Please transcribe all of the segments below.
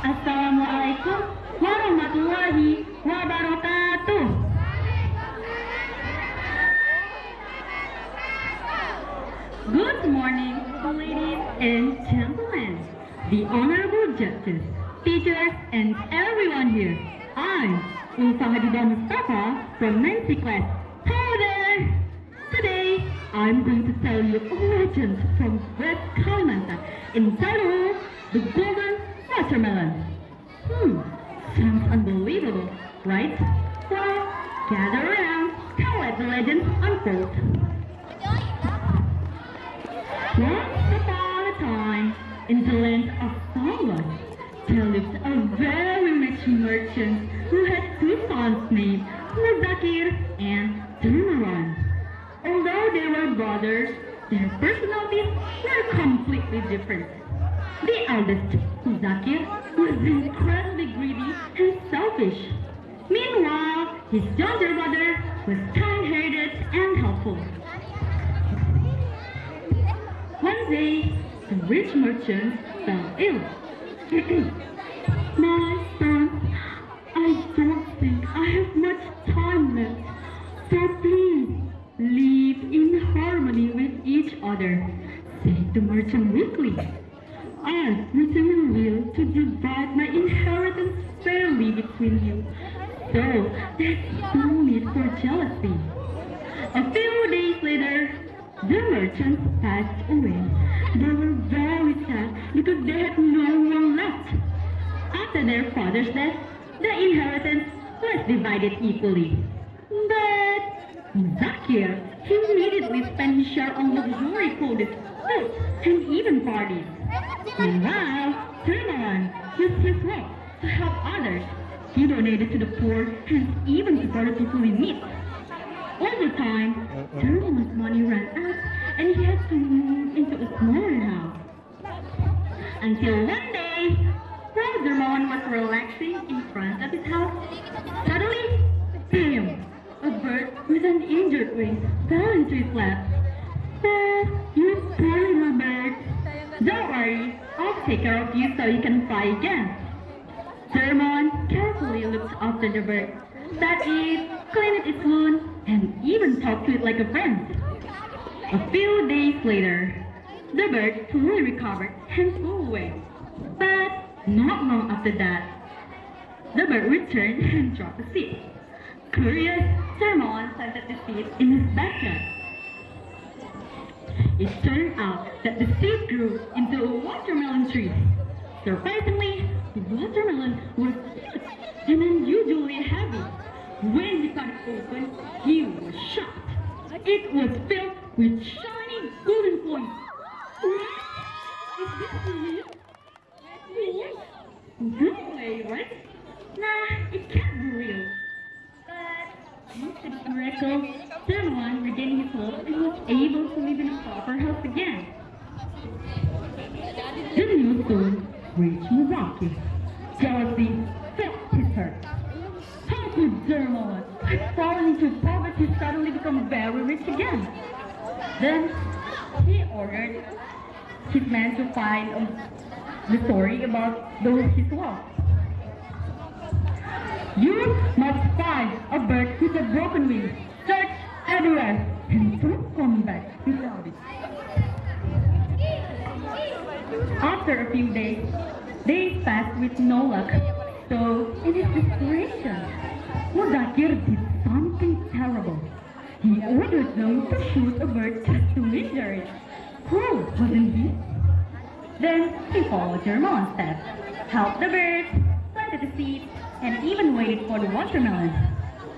Assalamualaikum warahmatullahi wabarakatuh. Good morning, ladies and gentlemen, the honorable judges, teachers, and everyone here. I'm Ulfa Hadidah Mustafa from 9th class. Hello there! Today, I'm going to tell you a legend from West Kalimantan entitled The Golden Watermelon. Sounds unbelievable, right? Well, gather around and let the legend unfold. Once upon a time, in the land of Samba, there lived a very rich merchant who had two sons named Zakir and Dermawan. Although they were brothers, their personalities were completely different. The eldest, Zakir, was incredibly greedy and selfish. Meanwhile, his younger brother was kind-hearted and helpful. One day, the rich merchant fell ill. My son, I don't think I have much time left, so please live in harmony with each other, said the merchant weakly. I've written a will to divide my inheritance fairly between you, so there's no need for jealousy. A few days later, the merchants passed away. They were very sad because they had no one left. After their father's death, the inheritance was divided equally. But Zakir immediately spent his share on luxury clothes, food, and even parties. Meanwhile, Dermawan used his wealth to help others. He donated to the poor and even supported people in need. Over time, Dermawan's money ran out and he had to move into a smaller house. Until one day, while Dermawan was relaxing in front of his house, suddenly, bam! A bird with an injured wing fell into his lap. Oh, you poor little bird. Don't worry, I'll take care of you so you can fly again. Dermawan carefully looked after the bird, fed it, cleaned its wound, and even talked to it like a friend. A few days later, the bird fully recovered and flew away. But not long after that, the bird returned and dropped a seed. Curious, Dermawan planted the seed in his backyard. It turned out that the seed grew into a watermelon tree. Surprisingly, the watermelon was huge and unusually heavy. When he cut it open, he was shocked. It was filled with shiny golden coins. What? Is this real? Yes. No way, right? Nah, it can't be real. But thanks to this miracle, Dermawan regained his hope and was able to live in a proper house again. The news soon reached Muzaki. Jealousy filled his heart. How could Dermawan, who had fallen into poverty, suddenly become very rich again? Then he ordered his men to find the story about his wealth. You must find a bird with a broken wing. Search everywhere and don't come back without it. After a few days passed with no luck. So, in his desperation, Zakir did something terrible. He ordered them to shoot a bird just to injure it. Cruel, wasn't he? Then he followed Dermawan's steps, helped the bird, planted the seed, and even waited for the watermelon.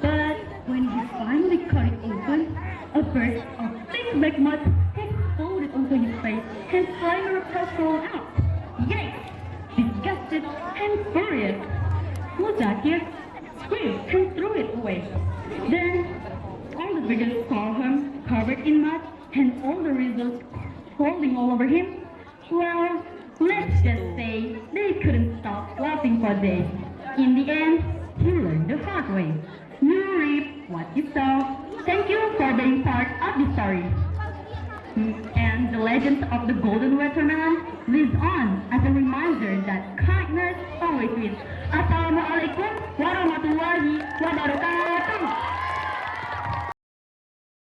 But when he finally cut it open, a burst of thick black mud exploded onto his face and flying reptiles rolled out. Yikes! Disgusted and furious, Zakir screamed and threw it away. Then all the villagers saw him covered in mud and all the results falling all over him. Well, let's just say they couldn't stop laughing for days. In the end, he learned the hard way. You reap what you sow. Thank you for being part of the story. And the legend of the golden watermelon lives on as a reminder that kindness always amin. Assalamualaikum warahmatullahi wabarakatuh.